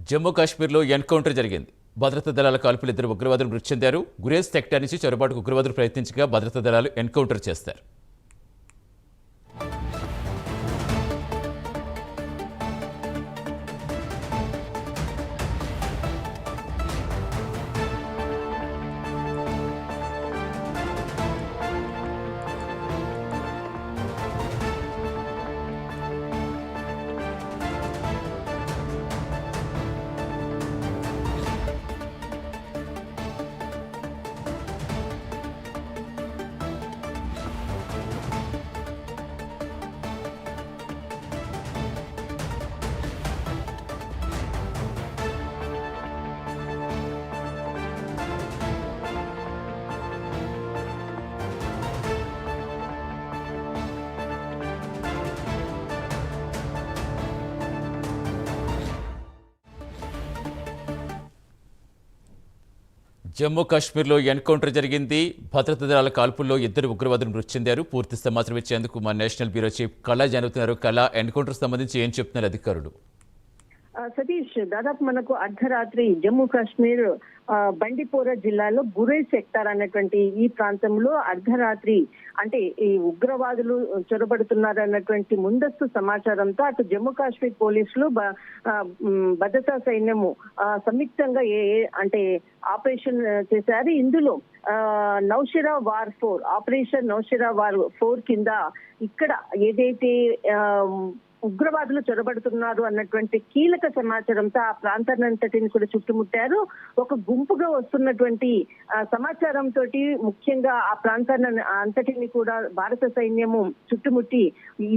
జమ్మూ కాశ్మీర్లో ఎన్కౌంటర్ జరిగింది. భద్రతా దళాల కాల్పులు ఇద్దరు ఉగ్రవాదులు మృతి చెందారు. గురేజ్ సెక్టార్ నుంచి చొరబాటుకు ఉగ్రవాదులు ప్రయత్నించగా భద్రతా దళాలు ఎన్కౌంటర్ చేస్తారు. జమ్మూ కాశ్మీర్లో ఎన్కౌంటర్ జరిగింది. భద్రతా దళాల కాల్పుల్లో ఇద్దరు ఉగ్రవాదులు మృతి చెందారు. పూర్తి సమాచారం ఇచ్చేందుకు మా నేషనల్ బ్యూరో చీఫ్ కళా జానుతున్నారు. కళా, ఎన్కౌంటర్ సంబంధించి ఏం చెప్తున్నారు అధికారులు? సతీష్, దాదాపు మనకు అర్ధరాత్రి జమ్మూ కాశ్మీర్ బండిపోరా జిల్లాలో గురేజ్ సెక్టార్ అన్నటువంటి ఈ ప్రాంతంలో అర్ధరాత్రి అంటే ఈ ఉగ్రవాదులు చొరబడుతున్నారు అన్నటువంటి ముందస్తు సమాచారంతో అటు జమ్మూ కాశ్మీర్ పోలీసులు భద్రతా సైన్యము సంయుక్తంగా అంటే ఆపరేషన్ చేశారు. ఇందులో Nowshera war 4 operation Nowshera war 4 కింద ఇక్కడ ఏదైతే ఉగ్రవాదులు చొరబడుతున్నారు అన్నటువంటి కీలక సమాచారంతో ఆ ప్రాంతాన్నంతటిని కూడా చుట్టుముట్టారు. ఒక గుంపుగా వస్తున్నటువంటి సమాచారంతో ముఖ్యంగా ఆ ప్రాంతాన్ని అంతటిని కూడా భారత సైన్యము చుట్టుముట్టి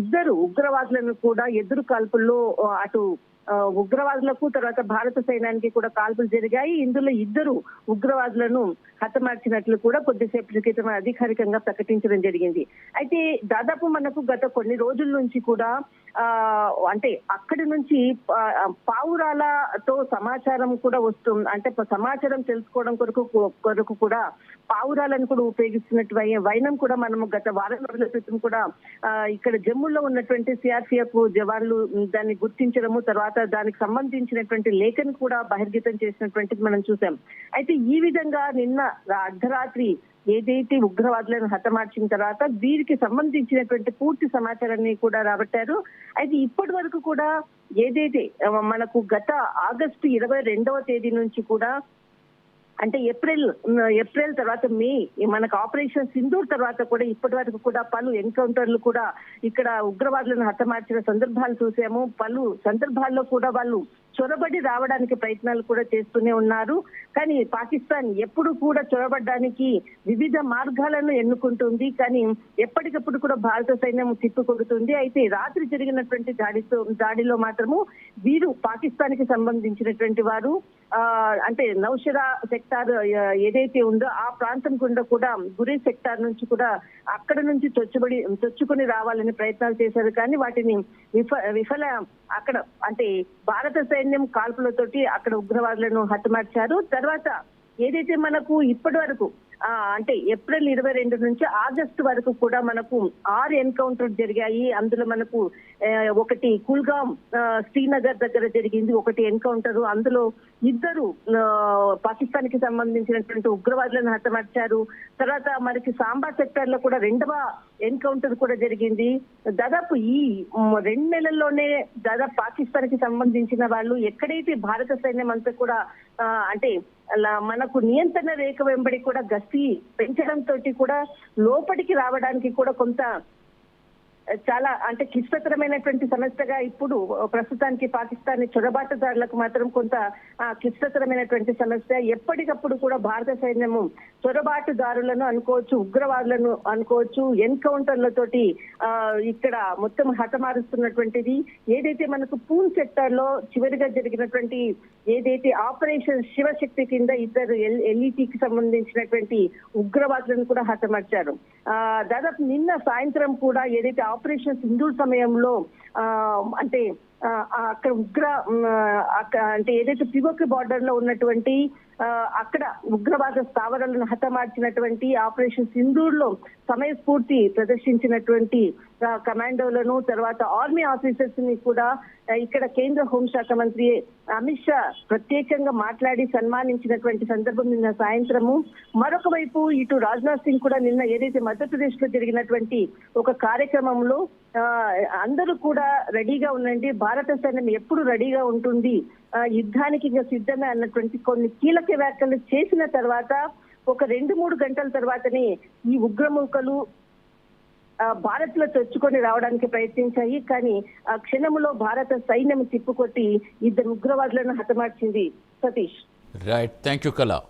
ఇద్దరు ఉగ్రవాదులను కూడా ఎదురు కాల్పుల్లో అటు ఉగ్రవాదులకు తర్వాత భారత సైన్యానికి కూడా కాల్పులు జరిగాయి. ఇందులో ఇద్దరు ఉగ్రవాదులను హతమార్చినట్లు కూడా కొద్దిసేపటి క్రితం అధికారికంగా ప్రకటించడం జరిగింది. అయితే దాదాపు మనకు గత కొన్ని రోజుల నుంచి కూడా అంటే అక్కడి నుంచి పావురాలతో సమాచారం కూడా వస్తుంది. అంటే సమాచారం తెలుసుకోవడం కొరకు కూడా పావురాలను కూడా ఉపయోగిస్తున్నట్టు వైనం కూడా మనము గత వారం రోజుల క్రితం కూడా ఇక్కడ జమ్మూలో ఉన్నటువంటి సిఆర్పిఎఫ్ జవాన్లు దాన్ని గుర్తించడము, తర్వాత దానికి సంబంధించినటువంటి లేఖను కూడా బహిర్గతం చేసినటువంటిది మనం చూసాం. అయితే ఈ విధంగా నిన్న అర్ధరాత్రి ఏదైతే ఉగ్రవాదులను హతమార్చిన తర్వాత వీరికి సంబంధించినటువంటి పూర్తి సమాచారాన్ని కూడా రాబట్టారు. అయితే ఇప్పటి వరకు కూడా ఏదైతే మనకు గత ఆగస్టు 22వ తేదీ నుంచి కూడా అంటే ఏప్రిల్ తర్వాత మే మనకు ఆపరేషన్ సింధూర్ తర్వాత కూడా ఇప్పటి వరకు కూడా పలు ఎన్కౌంటర్లు కూడా ఇక్కడ ఉగ్రవాదులను హతమార్చిన సందర్భాలు చూసాము. పలు సందర్భాల్లో కూడా వాళ్ళు చొరబడి రావడానికి ప్రయత్నాలు కూడా చేస్తూనే ఉన్నారు. కానీ పాకిస్తాన్ ఎప్పుడు కూడా చొరబడ్డానికి వివిధ మార్గాలను ఎన్నుకుంటుంది. కానీ ఎప్పటికప్పుడు కూడా భారత సైన్యం తిప్పికొడుతుంది. అయితే రాత్రి జరిగినటువంటి దాడిలో మాత్రము వీరు పాకిస్తాన్ కి సంబంధించినటువంటి వారు అంటే నౌషెరా సెక్టార్ ఏదైతే ఉందో ఆ ప్రాంతం గుండా కూడా గురి సెక్టార్ నుంచి కూడా అక్కడ నుంచి చొచ్చుకొని రావాలని ప్రయత్నాలు చేశారు. కానీ వాటిని విఫల అక్కడ అంటే భారత సైన్యం కాల్పులతోటి అక్కడ ఉగ్రవాదులను హతమార్చారు. తర్వాత ఏదైతే మనకు ఇప్పటి వరకు అంటే ఏప్రిల్ 22 నుంచి ఆగస్టు వరకు కూడా మనకు 6 ఎన్కౌంటర్ జరిగాయి. అందులో మనకు ఒకటి కుల్గాం శ్రీనగర్ దగ్గర జరిగింది ఒకటి ఎన్కౌంటర్. అందులో ఇద్దరు పాకిస్తాన్ కి సంబంధించినటువంటి ఉగ్రవాదులను హతమార్చారు. తర్వాత మనకి సాంబా సెక్టర్ లో కూడా 2వ ఎన్కౌంటర్ కూడా జరిగింది. దాదాపు ఈ 2 నెలల్లోనే దాదాపు పాకిస్తాన్ కి సంబంధించిన వాళ్ళు ఎక్కడైతే భారత సైన్యం అంతా కూడా అంటే మనకు నియంత్రణ రేఖ వెంబడి కూడా గస్తీ పెంచడంతో కూడా లోపలికి రావడానికి కూడా కొంత చాలా అంటే క్లిష్టతరమైనటువంటి సమస్యగా ఇప్పుడు ప్రస్తుతానికి పాకిస్తాన్ చొరబాటుదారులకు మాత్రం కొంత క్లిష్టతరమైనటువంటి సమస్య. ఎప్పటికప్పుడు కూడా భారత సైన్యము చొరబాటుదారులను అనుకోవచ్చు, ఉగ్రవాదులను అనుకోవచ్చు, ఎన్కౌంటర్లతోటి ఇక్కడ మొత్తం హతమారుస్తున్నటువంటిది. ఏదైతే మనకు పూల్ సెక్టర్ లో చివరిగా జరిగినటువంటి ఏదైతే ఆపరేషన్ శివశక్తి కింద ఇద్దరు ఎల్ఈటీకి సంబంధించినటువంటి ఉగ్రవాదులను కూడా హతమార్చారు. దాదాపు నిన్న సాయంత్రం కూడా ఏదైతే ఆపరేషన్ సింధూర్ సమయంలో అంటే అక్కడ అంటే ఏదైతే పివోక్ బార్డర్ లో ఉన్నటువంటి అక్కడ ఉగ్రవాద స్థావరాలను హతమార్చినటువంటి ఆపరేషన్ సింధూర్ లో సమయస్ఫూర్తి ప్రదర్శించినటువంటి కమాండోలను, తర్వాత ఆర్మీ ఆఫీసర్స్ ని కూడా ఇక్కడ కేంద్ర హోంశాఖ మంత్రి అమిత్ షా ప్రత్యేకంగా మాట్లాడి సన్మానించినటువంటి సందర్భం నిన్న సాయంత్రము. మరొక వైపు ఇటు రాజ్నాథ్ సింగ్ కూడా నిన్న ఏదైతే మధ్యప్రదేశ్ లో జరిగినటువంటి ఒక కార్యక్రమంలో అందరూ కూడా రెడీగా ఉండండి, భారత సైన్యం ఎప్పుడు రెడీగా ఉంటుంది, యుద్ధానికి ఇంకా సిద్ధమే అన్నటువంటి కొన్ని కీలక వ్యాఖ్యలు చేసిన తర్వాత ఒక 2-3 గంటల తర్వాతనే ఈ ఉగ్రమూకలు భారత్ లో చొచ్చుకొని రావడానికి ప్రయత్నించాయి. కానీ ఆ క్షణంలో భారత సైన్యం తిప్పుకొట్టి 2 ఉగ్రవాదులను హతమార్చింది. సతీష్. రైట్, థ్యాంక్ యూ కళ.